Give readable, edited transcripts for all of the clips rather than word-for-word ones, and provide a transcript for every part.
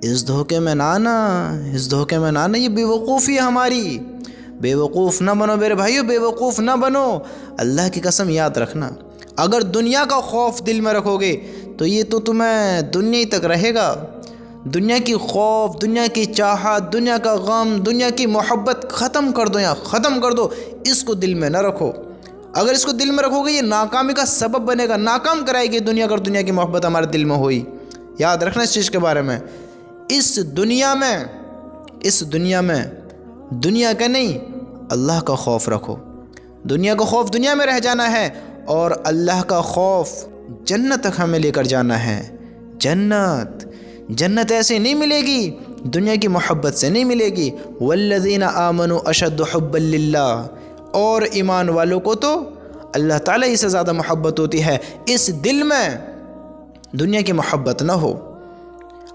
اس دھوکے میں نہ آنا، اس دھوکے میں نہ آنا، یہ بے وقوفی ہے ہماری۔ بے وقوف نہ بنو میرے بھائیو، بے وقوف نہ بنو۔ اللہ کی قسم یاد رکھنا، اگر دنیا کا خوف دل میں رکھو گے تو یہ تو تمہیں دنیا ہی تک رہے گا۔ دنیا کی خوف، دنیا کی چاہت، دنیا کا غم، دنیا کی محبت ختم کر دو، یا ختم کر دو، اس کو دل میں نہ رکھو۔ اگر اس کو دل میں رکھو گے یہ ناکامی کا سبب بنے گا، ناکام کرائے گی دنیا، اگر دنیا کی محبت ہمارے دل میں ہوئی۔ یاد رکھنا اس چیز کے بارے میں۔ اس دنیا میں دنیا کا نہیں، اللہ کا خوف رکھو۔ دنیا کا خوف دنیا میں رہ جانا ہے، اور اللہ کا خوف جنت تک ہمیں لے کر جانا ہے۔ جنت ایسے نہیں ملے گی، دنیا کی محبت سے نہیں ملے گی۔ والذین آمنوا اشد حبا للہ، اور ایمان والوں کو تو اللہ تعالیٰ ہی سے زیادہ محبت ہوتی ہے۔ اس دل میں دنیا کی محبت نہ ہو۔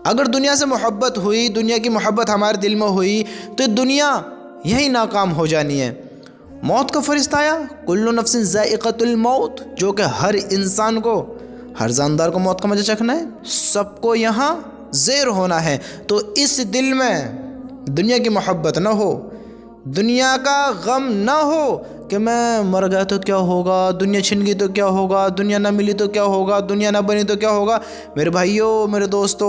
اگر دنیا سے محبت ہوئی، دنیا کی محبت ہمارے دل میں ہوئی، تو دنیا یہی ناکام ہو جانی ہے۔ موت کا فرشتہ آیا، کل نفس ذائقۃ الموت، جو کہ ہر انسان کو، ہر جاندار کو موت کا مزہ چکھنا ہے، سب کو یہاں زیر ہونا ہے۔ تو اس دل میں دنیا کی محبت نہ ہو، دنیا کا غم نہ ہو کہ میں مر گیا تو کیا ہوگا، دنیا چھن گئی تو کیا ہوگا، دنیا نہ ملی تو کیا ہوگا، دنیا نہ بنی تو کیا ہوگا۔ میرے بھائیوں، میرے دوستو،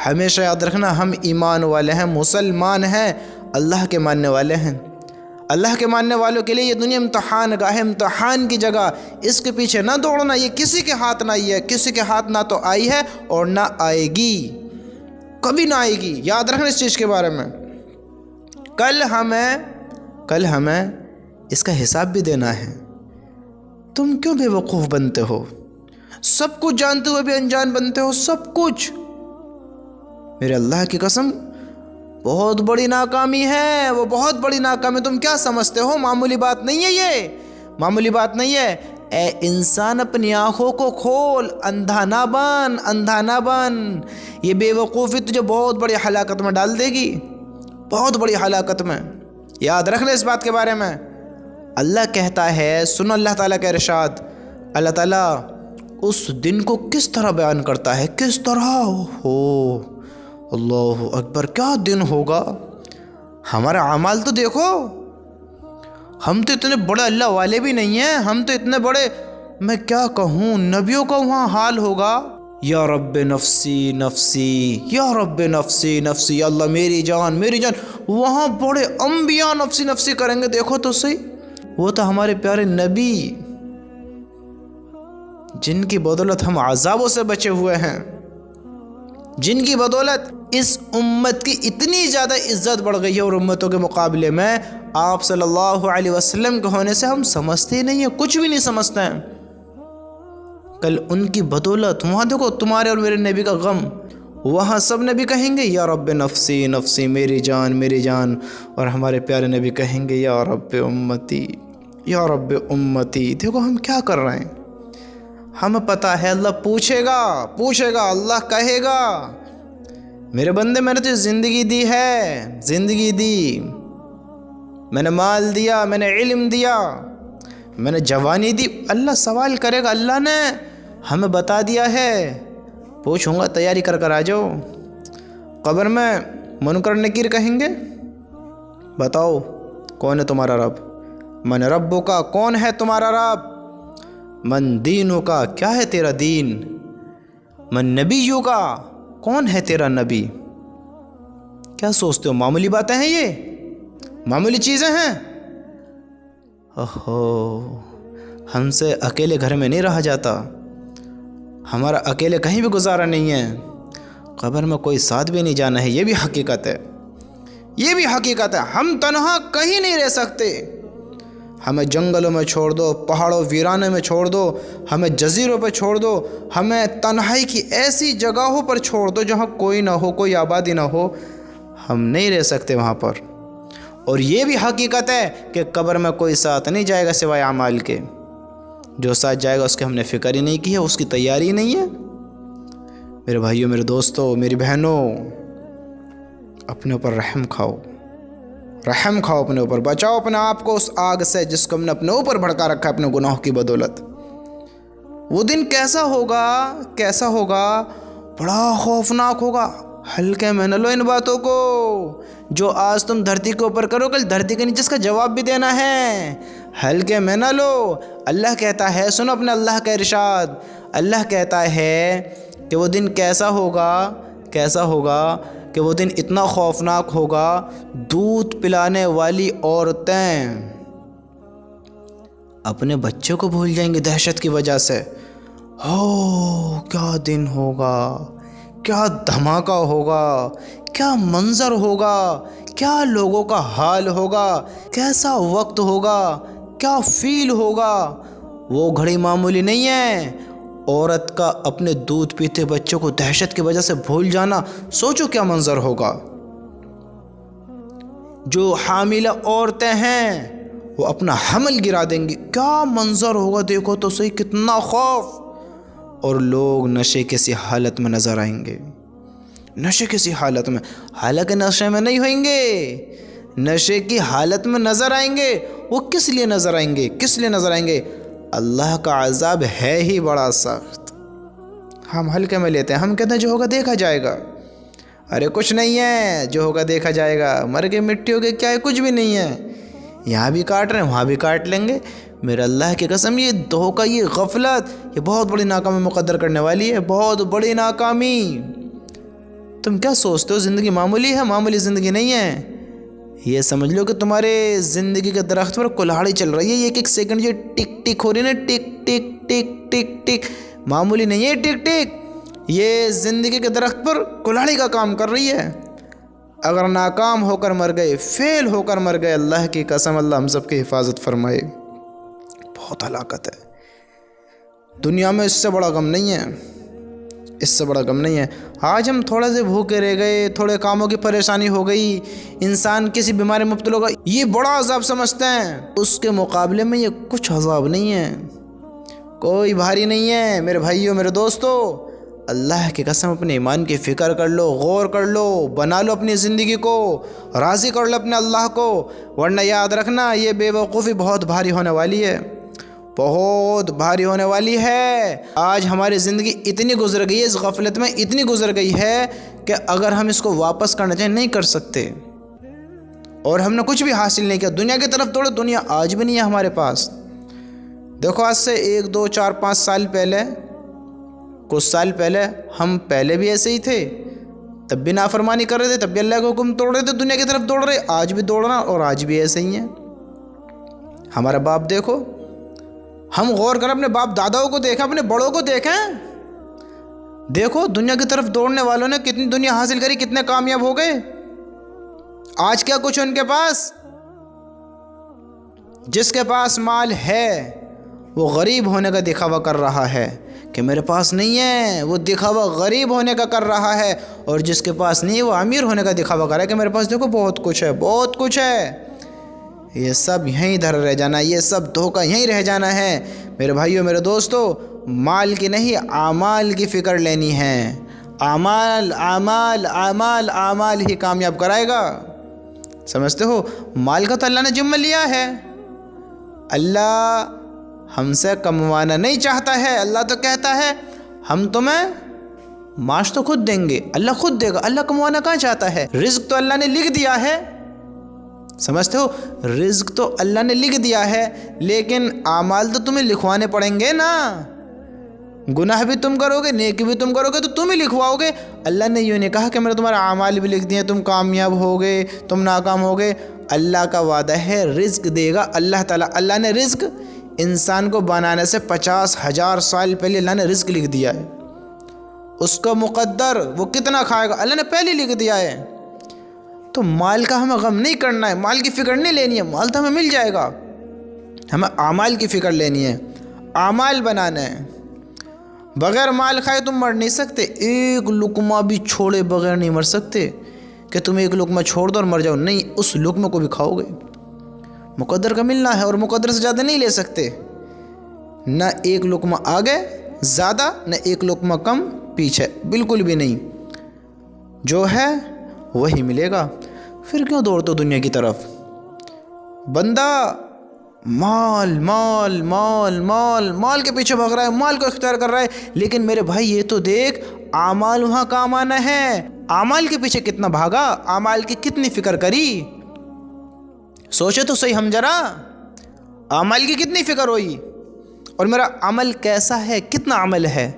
ہمیشہ یاد رکھنا، ہم ایمان والے ہیں، مسلمان ہیں، اللہ کے ماننے والے ہیں۔ اللہ کے ماننے والوں کے لیے یہ دنیا امتحان گاہ ہے، امتحان کی جگہ۔ اس کے پیچھے نہ دوڑنا، یہ کسی کے ہاتھ نہ آئی ہے، کسی کے ہاتھ نہ تو آئی ہے اور نہ آئے گی، کبھی نہ آئے گی۔ یاد رکھنا اس چیز کے بارے میں۔ کل ہمیں اس کا حساب بھی دینا ہے۔ تم کیوں بے وقوف بنتے ہو؟ سب کچھ جانتے ہوئے بھی انجان بنتے ہو، سب کچھ۔ میرے اللہ کی قسم، بہت بڑی ناکامی ہے، وہ بہت بڑی ناکامی۔ تم کیا سمجھتے ہو؟ معمولی بات نہیں ہے، یہ معمولی بات نہیں ہے۔ اے انسان، اپنی آنکھوں کو کھول، اندھا نہ بن۔ یہ بے وقوفی تجھے بہت بڑی ہلاکت میں ڈال دے گی، بہت بڑی ہلاکت میں۔ یاد رکھنا اس بات کے بارے میں۔ اللہ کہتا ہے، سن اللہ تعالیٰ کا ارشاد، اللہ تعالیٰ اس دن کو کس طرح بیان کرتا ہے، کس طرح ہو۔ اللہ اکبر، کیا دن ہوگا! ہمارا اعمال تو دیکھو، ہم تو اتنے بڑے اللہ والے بھی نہیں ہیں، ہم تو اتنے بڑے، میں کیا کہوں، نبیوں کا وہاں حال ہوگا، یا رب نفسی نفسی، یا رب نفسی نفسی، یا اللہ میری جان میری جان۔ وہاں بڑے انبیاء نفسی نفسی کریں گے، دیکھو تو صحیح۔ وہ تو ہمارے پیارے نبی، جن کی بدولت ہم عذابوں سے بچے ہوئے ہیں، جن کی بدولت اس امت کی اتنی زیادہ عزت بڑھ گئی ہے، اور امتوں کے مقابلے میں آپ صلی اللہ علیہ وسلم کے ہونے سے ہم سمجھتے ہی نہیں ہیں، کچھ بھی نہیں سمجھتے ہیں۔ کل ان کی بدولت، وہاں دیکھو تمہارے اور میرے نبی کا غم، وہاں سب نبی کہیں گے یا رب نفسی نفسی، میری جان میری جان، اور ہمارے پیارے نبی کہیں گے یا رب امتی، یا رب امتی۔ دیکھو ہم کیا کر رہے ہیں، ہمیں پتہ ہے اللہ پوچھے گا، اللہ کہے گا، میرے بندے میں نے تجھے زندگی دی ہے، زندگی دی، میں نے مال دیا، میں نے علم دیا، میں نے جوانی دی۔ اللہ سوال کرے گا، اللہ نے ہمیں بتا دیا ہے، پوچھوں گا، تیاری کر آ جاؤ۔ قبر میں منکر نکیر کہیں گے، بتاؤ کون ہے تمہارا رب؟ من ربو کا، کون ہے تمہارا رب؟ من دینوں کا، کیا ہے تیرا دین؟ من نبیوں کا، کون ہے تیرا نبی؟ کیا سوچتے ہو معمولی باتیں ہیں یہ؟ معمولی چیزیں ہیں؟ ہم سے اکیلے گھر میں نہیں رہا جاتا، ہمارا اکیلے کہیں بھی گزارا نہیں ہے، قبر میں کوئی ساتھ بھی نہیں جانا ہے، یہ بھی حقیقت ہے، یہ بھی حقیقت ہے۔ ہم تنہا کہیں نہیں رہ سکتے، ہمیں جنگلوں میں چھوڑ دو، پہاڑوں ویرانے میں چھوڑ دو، ہمیں جزیروں پہ چھوڑ دو، ہمیں تنہائی کی ایسی جگہوں پر چھوڑ دو جہاں کوئی نہ ہو، کوئی آبادی نہ ہو، ہم نہیں رہ سکتے وہاں پر۔ اور یہ بھی حقیقت ہے کہ قبر میں کوئی ساتھ نہیں جائے گا سوائے اعمال کے، جو ساتھ جائے گا اس کی ہم نے فکر ہی نہیں کی ہے، اس کی تیاری نہیں ہے۔ میرے بھائیوں، میرے دوستوں، میری بہنوں، اپنے اوپر رحم کھاؤ، رحم کھاؤ اپنے اوپر، بچاؤ اپنے آپ کو اس آگ سے جس کو ہم نے اپنے اوپر بھڑکا رکھا ہے اپنے گناہوں کی بدولت۔ وہ دن کیسا ہوگا، کیسا ہوگا؟ بڑا خوفناک ہوگا، ہلکے میں نہ لو ان باتوں کو. جو آج تم دھرتی کے اوپر کرو کل دھرتی کے نیچے اس کا جواب بھی دینا ہے. ہلکے میں نہ لو. اللہ کہتا ہے، سنو اپنے اللہ کا ارشاد. اللہ کہتا ہے کہ وہ دن کیسا ہوگا کہ وہ دن اتنا خوفناک ہوگا، دودھ پلانے والی عورتیں اپنے بچوں کو بھول جائیں گے دہشت کی وجہ سے. کیا دن ہوگا، کیا دھماکہ ہوگا، کیا منظر ہوگا، کیا لوگوں کا حال ہوگا، کیسا وقت ہوگا، کیا فیل ہوگا. وہ گھڑی معمولی نہیں ہے. عورت کا اپنے دودھ پیتے بچوں کو دہشت کی وجہ سے بھول جانا، سوچو کیا منظر ہوگا. جو حاملہ عورتیں ہیں وہ اپنا حمل گرا دیں گی. کیا منظر ہوگا، دیکھو تو صحیح کتنا خوف. اور لوگ نشے کسی حالت میں نظر آئیں گے، نشے کسی حالت میں، حالانکہ نشے میں نہیں ہوئیں گے، نشے کی حالت میں نظر آئیں گے. وہ کس لیے نظر آئیں گے؟ اللہ کا عذاب ہے ہی بڑا سخت. ہم ہلکے میں لیتے ہیں، ہم کہتے ہیں جو ہوگا دیکھا جائے گا. ارے کچھ نہیں ہے، جو ہوگا دیکھا جائے گا. مر کے مٹی ہو گئی، کیا ہے، کچھ بھی نہیں ہے. یہاں بھی کاٹ رہے ہیں، وہاں بھی کاٹ لیں گے. میرے اللہ کی قسم، یہ دھوکہ، یہ غفلت، یہ بہت بڑی ناکامی مقدر کرنے والی ہے، بہت بڑی ناکامی. تم کیا سوچتے ہو زندگی معمولی ہے؟ معمولی زندگی نہیں ہے. یہ سمجھ لو کہ تمہارے زندگی کے درخت پر کلہاڑی چل رہی ہے. ایک سیکنڈ یہ ٹک ٹک ہو رہی ہے نا، ٹک ٹک ٹک ٹک ٹک، معمولی نہیں ہے ٹک ٹک. یہ زندگی کے درخت پر کلہاڑی کا کام کر رہی ہے. اگر ناکام ہو کر مر گئے، فیل ہو کر مر گئے، اللہ کی قسم اللہ ہم سب کی حفاظت فرمائے. بہت ہلاکت ہے دنیا میں. اس سے بڑا غم نہیں ہے. آج ہم تھوڑا سے بھوکے رہ گئے، تھوڑے کاموں کی پریشانی ہو گئی، انسان کسی بیماری میں مبتلا ہوگا، یہ بڑا عذاب سمجھتے ہیں. اس کے مقابلے میں یہ کچھ عذاب نہیں ہے، کوئی بھاری نہیں ہے. میرے بھائیوں، میرے دوستو، اللہ کی قسم اپنے ایمان کی فکر کر لو، غور کر لو، بنا لو اپنی زندگی کو، راضی کر لو اپنے اللہ کو. ورنہ یاد رکھنا یہ بے وقوفی بہت بھاری ہونے والی ہے، بہت بھاری ہونے والی ہے. آج ہماری زندگی اتنی گزر گئی ہے، اس غفلت میں اتنی گزر گئی ہے کہ اگر ہم اس کو واپس کرنا چاہیں نہیں کر سکتے. اور ہم نے کچھ بھی حاصل نہیں کیا. دنیا کی طرف دوڑو، دنیا آج بھی نہیں ہے ہمارے پاس. دیکھو آج سے 1 2 4 5 سال پہلے، کچھ سال پہلے ہم پہلے بھی ایسے ہی تھے، تب بھی نافرمانی کر رہے تھے، تب بھی اللہ کا حکم توڑ رہے تھے، دنیا کی طرف دوڑ رہے. آج بھی دوڑنا، اور آج بھی ایسے ہی ہیں. ہمارا باپ دیکھو، ہم غور کریں، اپنے باپ داداؤں کو دیکھیں، اپنے بڑوں کو دیکھیں. دیکھو دنیا کی طرف دوڑنے والوں نے کتنی دنیا حاصل کری، کتنے کامیاب ہو گئے. آج کیا کچھ ان کے پاس؟ جس کے پاس مال ہے وہ غریب ہونے کا دکھاوا کر رہا ہے کہ میرے پاس نہیں ہے، وہ دکھاوا غریب ہونے کا کر رہا ہے. اور جس کے پاس نہیں ہے وہ امیر ہونے کا دکھاوا کر رہا ہے کہ میرے پاس دیکھو بہت کچھ ہے، بہت کچھ ہے. یہ سب یہیں ادھر رہ جانا ہے، یہ سب دھوکہ یہیں رہ جانا ہے. میرے بھائیوں، میرے دوستو، مال کی نہیں، اعمال کی فکر لینی ہے. اعمال اعمال اعمال اعمال ہی کامیاب کرائے گا. سمجھتے ہو؟ مال کا تو اللہ نے ذمہ لیا ہے. اللہ ہم سے کموانا نہیں چاہتا ہے. اللہ تو کہتا ہے ہم تمہیں معاش تو خود دیں گے، اللہ خود دے گا. اللہ کموانا کہاں چاہتا ہے؟ رزق تو اللہ نے لکھ دیا ہے. سمجھتے ہو؟ رزق تو اللہ نے لکھ دیا ہے، لیکن اعمال تو تمہیں لکھوانے پڑیں گے نا. گناہ بھی تم کرو گے، نیکی بھی تم کرو گے، تو تم ہی لکھواؤ گے. اللہ نے یوں نہیں کہا کہ میں نے تمہارا اعمال بھی لکھ دیے، تم کامیاب ہو گئے، تم ناکام ہو گئے. اللہ کا وعدہ ہے رزق دے گا اللہ تعالیٰ. اللہ نے رزق انسان کو بنانے سے 50,000 سال پہلے اللہ نے رزق لکھ دیا ہے. اس کا مقدر وہ کتنا کھائے گا اللہ نے پہلے لکھ دیا ہے. تو مال کا ہمیں غم نہیں کرنا ہے، مال کی فکر نہیں لینی ہے. مال تو ہمیں مل جائے گا، ہمیں اعمال کی فکر لینی ہے، اعمال بنانا ہے. بغیر مال کھائے تم مر نہیں سکتے. ایک لقمہ بھی چھوڑے بغیر نہیں مر سکتے کہ تم ایک لقمہ چھوڑ دو اور مر جاؤ. نہیں، اس لقمے کو بھی کھاؤ گے. مقدر کا ملنا ہے، اور مقدر سے زیادہ نہیں لے سکتے. نہ ایک لقمہ آگے زیادہ، نہ ایک لقمہ کم پیچھے، بالکل بھی نہیں. جو ہے وہی ملے گا. پھر کیوں دوڑتے ہو دنیا کی طرف؟ بندہ مال مال مال مال مال کے پیچھے بھاگ رہا ہے، مال کو اختیار کر رہا ہے. لیکن میرے بھائی یہ تو دیکھ، اعمال وہاں کام آنا ہے. اعمال کے پیچھے کتنا بھاگا، اعمال کی کتنی فکر کری. سوچے تو صحیح ہم ذرا، اعمال کی کتنی فکر ہوئی اور میرا عمل کیسا ہے، کتنا عمل ہے.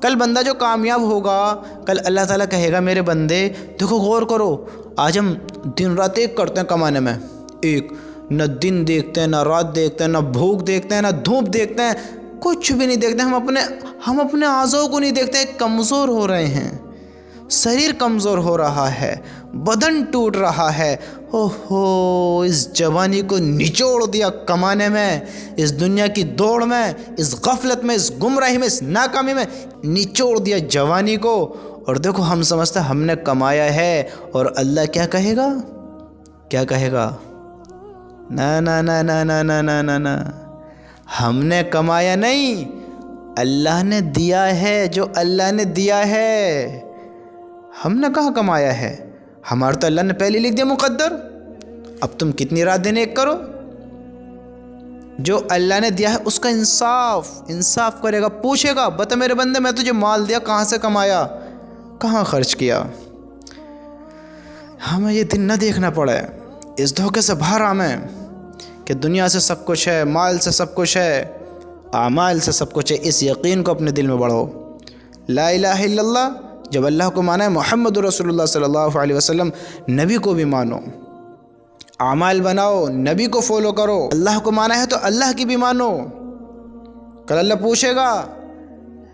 کل بندہ جو کامیاب ہوگا، کل اللہ تعالیٰ کہے گا میرے بندے دیکھو غور کرو، آج ہم دن رات ایک کرتے ہیں کمانے میں، ایک نہ دن دیکھتے ہیں، نہ رات دیکھتے ہیں، نہ بھوک دیکھتے ہیں، نہ دھوپ دیکھتے ہیں، کچھ بھی نہیں دیکھتے. ہم اپنے اعضاء کو نہیں دیکھتے. کمزور ہو رہے ہیں، شریر کمزور ہو رہا ہے، بدن ٹوٹ رہا ہے. اوہو، اس جوانی کو نچوڑ دیا کمانے میں، اس دنیا کی دوڑ میں، اس غفلت میں، اس گمراہی میں، اس ناکامی میں نچوڑ دیا جوانی کو. اور دیکھو ہم سمجھتے ہم نے کمایا ہے، اور اللہ کیا کہے گا؟ کیا کہے گا؟ نہ نہ نہ نہ نہ نہ نہ نہ نہ، ہم نے کمایا نہیں، اللہ نے دیا ہے. جو اللہ نے دیا ہے، ہم نے کہاں کمایا ہے؟ ہمارا تو اللہ نے پہلے لکھ دیا مقدر. اب تم کتنی رات دن ایک کرو. جو اللہ نے دیا ہے اس کا انصاف کرے گا، پوچھے گا بتا میرے بندے میں تجھے مال دیا، کہاں سے کمایا، کہاں خرچ کیا. ہمیں یہ دن نہ دیکھنا پڑے، اس دھوکے سے باہر آمیں کہ دنیا سے سب کچھ ہے، مال سے سب کچھ ہے، اعمال سے سب کچھ ہے. اس یقین کو اپنے دل میں بڑھو. لا الہ الا اللہ، جب اللہ کو مانا ہے، محمد رسول اللہ صلی اللہ علیہ وسلم نبی کو بھی مانو، اعمال بناؤ، نبی کو فالو کرو. اللہ کو مانا ہے تو اللہ کی بھی مانو. کل اللہ پوچھے گا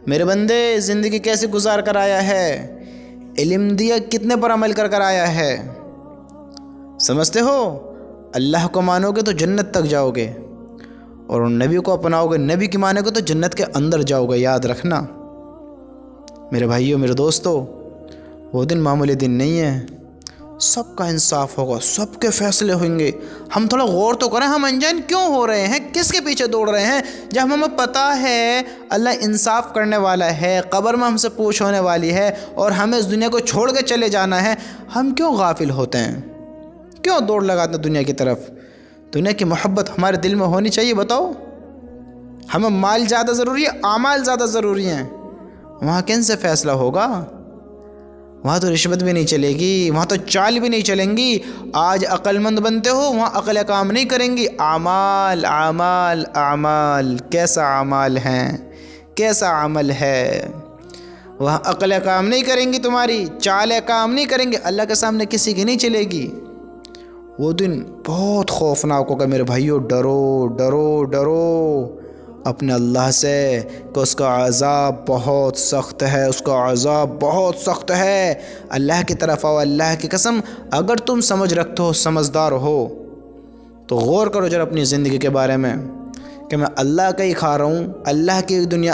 میرے بندے زندگی کیسے گزار کر آیا ہے، علم دیا کتنے پر عمل کر آیا ہے. سمجھتے ہو؟ اللہ کو مانو گے تو جنت تک جاؤ گے، اور نبی کو اپناؤ گے، نبی کی مانو گے تو جنت کے اندر جاؤ گے. یاد رکھنا میرے بھائیوں، میرے دوستو، وہ دن معمولی دن نہیں ہے. سب کا انصاف ہوگا، سب کے فیصلے ہوئیں گے. ہم تھوڑا غور تو کریں، ہم انجان کیوں ہو رہے ہیں، کس کے پیچھے دوڑ رہے ہیں، جب ہمیں پتہ ہے اللہ انصاف کرنے والا ہے، قبر میں ہم سے پوچھ ہونے والی ہے، اور ہمیں اس دنیا کو چھوڑ کے چلے جانا ہے. ہم کیوں غافل ہوتے ہیں، کیوں دوڑ لگاتے ہیں دنیا کی طرف؟ دنیا کی محبت ہمارے دل میں ہونی چاہیے. بتاؤ، ہمیں مال زیادہ ضروری ہے، اعمال زیادہ ضروری ہیں؟ وہاں کن سے فیصلہ ہوگا؟ وہاں تو رشوت بھی نہیں چلے گی، وہاں تو چال بھی نہیں چلیں گی. آج عقل مند بنتے ہو، وہاں عقل کام نہیں کریں گی. اعمال اعمال اعمال، کیسا اعمال ہیں، کیسا عمل ہے. وہاں عقل کام نہیں کریں گی، تمہاری چال کام نہیں کریں گی، اللہ کے سامنے کسی کی نہیں چلے گی. وہ دن بہت خوفناک ہوگا میرے بھائیوں. ڈرو ڈرو ڈرو اپنے اللہ سے کہ اس کا عذاب بہت سخت ہے، اس کا عذاب بہت سخت ہے. اللہ کی طرف آؤ. اللہ کی قسم، اگر تم سمجھ رکھتے ہو، سمجھدار ہو، تو غور کرو ذرا اپنی زندگی کے بارے میں کہ میں اللہ کا ہی کھا رہا ہوں، اللہ کی دنیا،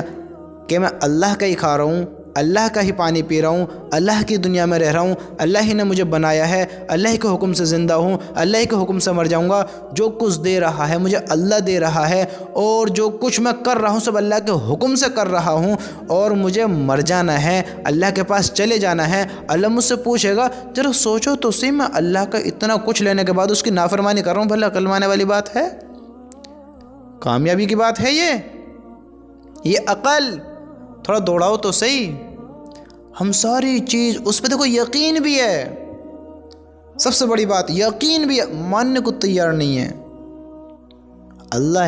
کہ میں اللہ کا ہی کھا رہا ہوں، اللہ کا ہی پانی پی رہا ہوں، اللہ کی دنیا میں رہ رہا ہوں، اللہ ہی نے مجھے بنایا ہے، اللہ کے حکم سے زندہ ہوں، اللہ کے حکم سے مر جاؤں گا. جو کچھ دے رہا ہے مجھے اللہ دے رہا ہے، اور جو کچھ میں کر رہا ہوں سب اللہ کے حکم سے کر رہا ہوں، اور مجھے مر جانا ہے، اللہ کے پاس چلے جانا ہے. اللہ مجھ سے پوچھے گا ذرا سوچو تو صحیح، میں اللہ کا اتنا کچھ لینے کے بعد اس کی نافرمانی کر رہا ہوں. بھلا عقل مانے والی بات ہے؟ کامیابی کی بات ہے یہ عقل؟ تھوڑا دوڑاؤ تو صحیح. ہم ساری چیز اس پہ دیکھو، یقین بھی ہے، سب سے بڑی بات یقین بھی ہے، ماننے کو تیار نہیں ہے. اللہ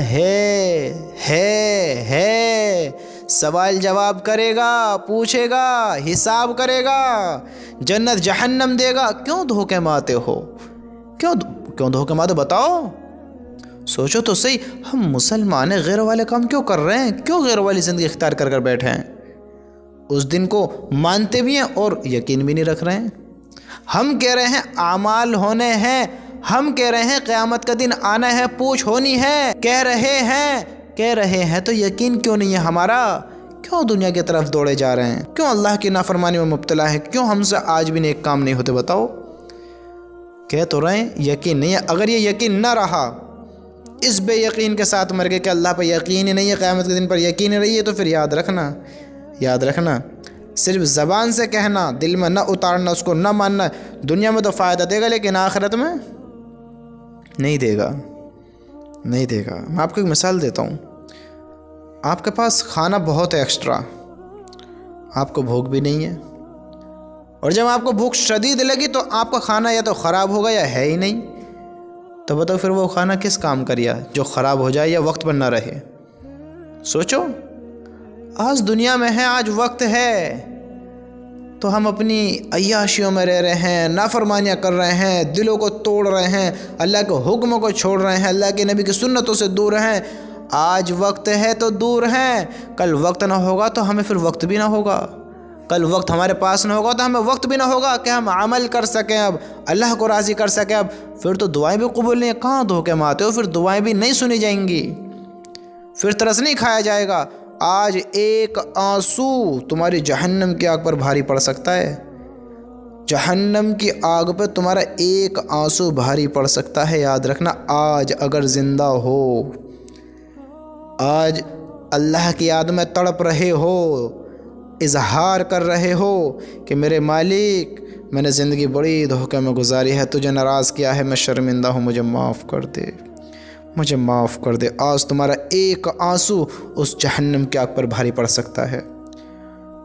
ہے، سوال جواب کرے گا، پوچھے گا، حساب کرے گا، جنت جہنم دے گا. کیوں دھوکے میں آتے ہو، کیوں دھوکے میں آتے؟ بتاؤ، سوچو تو صحیح. ہم مسلمان ہیں، غیر والے کام کیوں کر رہے ہیں، کیوں غیر والی زندگی اختیار کر بیٹھے ہیں؟ اس دن کو مانتے بھی ہیں اور یقین بھی نہیں رکھ رہے ہیں. ہم کہہ رہے ہیں اعمال ہونے ہیں، ہم کہہ رہے ہیں قیامت کا دن آنا ہے، پوچھ ہونی ہے، کہہ رہے ہیں تو یقین کیوں نہیں ہے ہمارا؟ کیوں دنیا کی طرف دوڑے جا رہے ہیں؟ کیوں اللہ کی نافرمانی میں مبتلا ہے؟ کیوں ہم سے آج بھی نیک کام نہیں ہوتے؟ بتاؤ. کہہ تو رہے ہیں یقین نہیں ہے. اگر یہ یقین نہ رہا، اس بے یقین کے ساتھ مر گئے کہ اللہ پہ یقین ہی نہیں ہے، قیامت کے دن پر یقین رہی ہے، تو پھر یاد رکھنا صرف زبان سے کہنا، دل میں نہ اتارنا، اس کو نہ ماننا. دنیا میں تو فائدہ دے گا لیکن آخرت میں نہیں دے گا. میں آپ کو ایک مثال دیتا ہوں. آپ کے پاس کھانا بہت ہے ایکسٹرا، آپ کو بھوک بھی نہیں ہے، اور جب آپ کو بھوک شدید لگی تو آپ کا کھانا یا تو خراب ہوگا یا ہے ہی نہیں، تو بتاؤ پھر وہ کھانا کس کام کا رہا، جو خراب ہو جائے یا وقت پر نہ رہے؟ سوچو، آج دنیا میں ہے، آج وقت ہے، تو ہم اپنی عیاشیوں میں رہ رہے ہیں، نافرمانیاں کر رہے ہیں، دلوں کو توڑ رہے ہیں، اللہ کے حکموں کو چھوڑ رہے ہیں، اللہ کے نبی کی سنتوں سے دور ہیں۔ آج وقت ہے تو دور ہیں، کل وقت نہ ہوگا تو ہمیں پھر وقت بھی نہ ہوگا، کل وقت ہمارے پاس نہ ہوگا تو ہمیں وقت بھی نہ ہوگا کہ ہم عمل کر سکیں، اب اللہ کو راضی کر سکیں، اب پھر تو دعائیں بھی قبول نہیں، کہاں دھوکے میں آتے ہو، پھر دعائیں بھی نہیں سنی جائیں گی، پھر ترس نہیں کھایا جائے گا۔ آج ایک آنسو تمہاری جہنم کی آگ پر بھاری پڑ سکتا ہے، جہنم کی آگ پہ تمہارا ایک آنسو بھاری پڑ سکتا ہے، یاد رکھنا۔ آج اگر زندہ ہو، آج اللہ کی یاد میں تڑپ رہے ہو، اظہار کر رہے ہو کہ میرے مالک، میں نے زندگی بڑی دھوکے میں گزاری ہے، تجھے ناراض کیا ہے، میں شرمندہ ہوں، مجھے معاف کر دے، مجھے معاف کر دے، آج تمہارا ایک آنسو اس جہنم کی آگ پر بھاری پڑ سکتا ہے،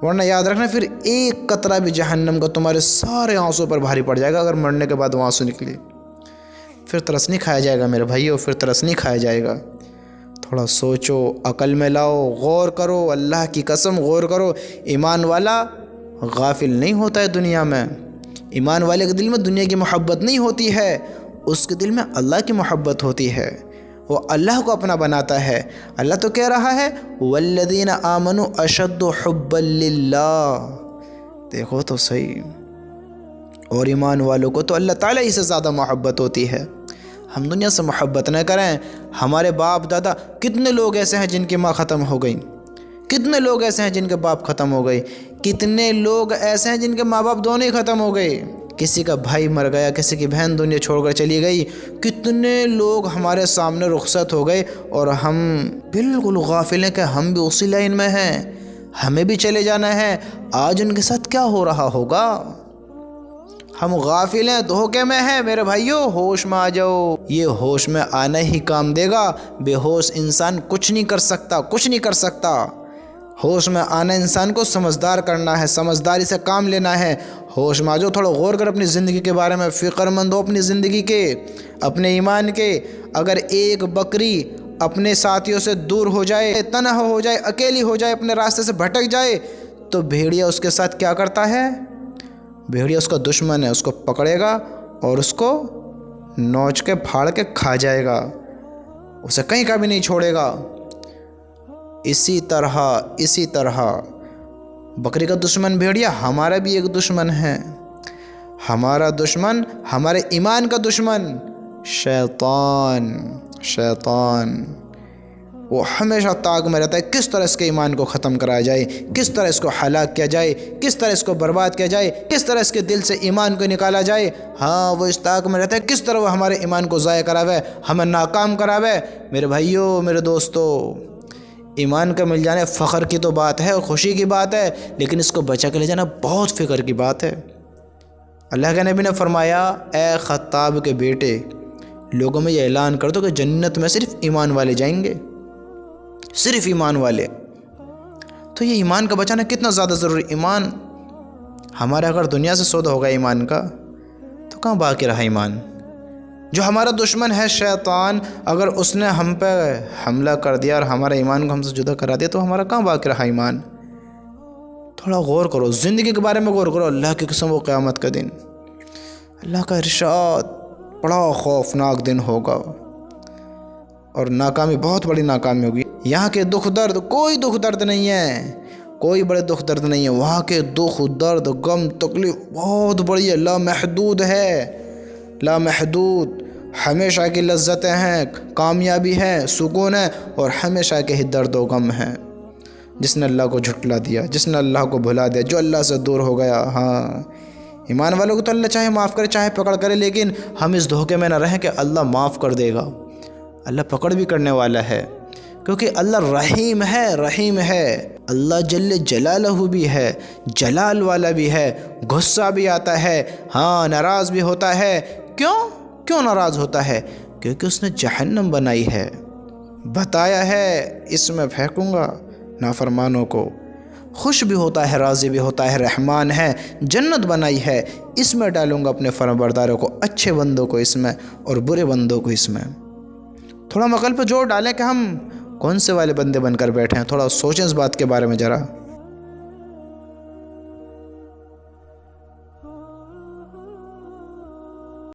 ورنہ یاد رکھنا پھر ایک قطرہ بھی جہنم کا تمہارے سارے آنسو پر بھاری پڑ جائے گا، اگر مرنے کے بعد وہ آنسو نکلے، پھر ترس نہیں کھایا جائے گا میرے بھائیو، پھر ترس نہیں کھایا جائے گا۔ تھوڑا سوچو، عقل میں لاؤ، غور کرو، اللہ کی قسم غور کرو۔ ایمان والا غافل نہیں ہوتا ہے دنیا میں، ایمان والے کے دل میں دنیا کی محبت نہیں ہوتی ہے، اس کے دل میں اللہ کی محبت ہوتی ہے، وہ اللہ کو اپنا بناتا ہے۔ اللہ تو کہہ رہا ہے والذین آمنوا اشد حبا للہ، دیکھو تو صحیح، اور ایمان والوں کو تو اللہ تعالیٰ ہی سے زیادہ محبت ہوتی ہے۔ ہم دنیا سے محبت نہ کریں۔ ہمارے باپ دادا، کتنے لوگ ایسے ہیں جن کی ماں ختم ہو گئی، کتنے لوگ ایسے ہیں جن کے باپ ختم ہو گئے، کتنے لوگ ایسے ہیں جن کے ماں باپ دونوں ہی ختم ہو گئے، کسی کا بھائی مر گیا، کسی کی بہن دنیا چھوڑ کر چلی گئی، کتنے لوگ ہمارے سامنے رخصت ہو گئے، اور ہم بالکل غافل ہیں کہ ہم بھی اسی لائن میں ہیں، ہمیں بھی چلے جانا ہے۔ آج ان کے ساتھ کیا ہو رہا ہوگا؟ ہم غافل ہیں، دھوکے میں ہیں۔ میرے بھائیو، ہوش میں آ جاؤ، یہ ہوش میں آنا ہی کام دے گا، بے ہوش انسان کچھ نہیں کر سکتا، کچھ نہیں کر سکتا۔ ہوش میں آنا انسان کو سمجھدار کرنا ہے، سمجھداری سے کام لینا ہے۔ ہوش میں آ جاؤ، تھوڑا غور کر اپنی زندگی کے بارے میں، فکر مند ہو اپنی زندگی کے، اپنے ایمان کے۔ اگر ایک بکری اپنے ساتھیوں سے دور ہو جائے، تنہا ہو جائے، اکیلی ہو جائے، اپنے راستے سے بھٹک جائے، تو بھیڑیا اس کے ساتھ کیا کرتا ہے؟ بھیڑیا اس کا دشمن ہے، اس کو پکڑے گا اور اس کو نوچ کے پھاڑ کے کھا جائے گا، اسے کہیں کا بھی نہیں چھوڑے گا۔ اسی طرح بکری کا دشمن بھیڑیا، ہمارا بھی ایک دشمن ہے، ہمارا دشمن، ہمارے ایمان کا دشمن شیطان، وہ ہمیشہ تاک میں رہتا ہے کس طرح اس کے ایمان کو ختم کرایا جائے، کس طرح اس کو ہلاک کیا جائے، کس طرح اس کو برباد کیا جائے، کس طرح اس کے دل سے ایمان کو نکالا جائے۔ ہاں، وہ اس تاک میں رہتا ہے کس طرح وہ ہمارے ایمان کو ضائع کراوے، ہمیں ناکام کراوے۔ میرے بھائیوں، میرے دوستو، ایمان کا مل جانا فخر کی تو بات ہے، خوشی کی بات ہے، لیکن اس کو بچا کے لے جانا بہت فکر کی بات ہے۔ اللہ کے نبی نے فرمایا، اے خطاب کے بیٹے، لوگوں میں یہ اعلان کر دو کہ جنت میں صرف ایمان والے جائیں گے، صرف ایمان والے۔ تو یہ ایمان کا بچانا کتنا زیادہ ضروری۔ ایمان ہمارا اگر دنیا سے سودا ہوگا ایمان کا، تو کہاں باقی رہا ایمان؟ جو ہمارا دشمن ہے شیطان، اگر اس نے ہم پہ حملہ کر دیا اور ہمارے ایمان کو ہم سے جدا کرا دیا، تو ہمارا کہاں باقی رہا ایمان؟ تھوڑا غور کرو، زندگی کے بارے میں غور کرو۔ اللہ کی قسم، وہ قیامت کا دن، اللہ کا ارشاد، بڑا خوفناک دن ہوگا، اور ناکامی، بہت بڑی ناکامی ہوگی۔ یہاں کے دکھ درد، کوئی دکھ درد نہیں ہے، کوئی بڑے دکھ درد نہیں ہے، وہاں کے دکھ درد، غم، تکلیف بہت بڑی ہے، لامحدود ہے، لامحدود۔ ہمیشہ کی لذتیں ہیں، کامیابی ہے، سکون ہے، اور ہمیشہ کے ہی درد و غم ہیں۔ جس نے اللہ کو جھٹلا دیا، جس نے اللہ کو بھلا دیا، جو اللہ سے دور ہو گیا، ہاں، ایمان والوں کو تو اللہ چاہے معاف کرے، چاہے پکڑ کرے، لیکن ہم اس دھوکے میں نہ رہیں کہ اللہ معاف کر دے گا۔ اللہ پکڑ بھی کرنے والا ہے، کیونکہ اللہ رحیم ہے، اللہ جل جلالہ بھی ہے، جلال والا بھی ہے، غصہ بھی آتا ہے، ہاں، ناراض بھی ہوتا ہے۔ کیوں ناراض ہوتا ہے؟ کیونکہ اس نے جہنم بنائی ہے، بتایا ہے اس میں پھینکوں گا نافرمانوں کو، خوش بھی ہوتا ہے، راضی بھی ہوتا ہے، رحمان ہے، جنت بنائی ہے، اس میں ڈالوں گا اپنے فرمانبرداروں کو، اچھے بندوں کو اس میں اور برے بندوں کو اس میں۔ تھوڑا ہم عقل پہ زور ڈالیں کہ ہم کون سے والے بندے بن کر بیٹھے ہیں، تھوڑا سوچیں اس بات کے بارے میں ذرا۔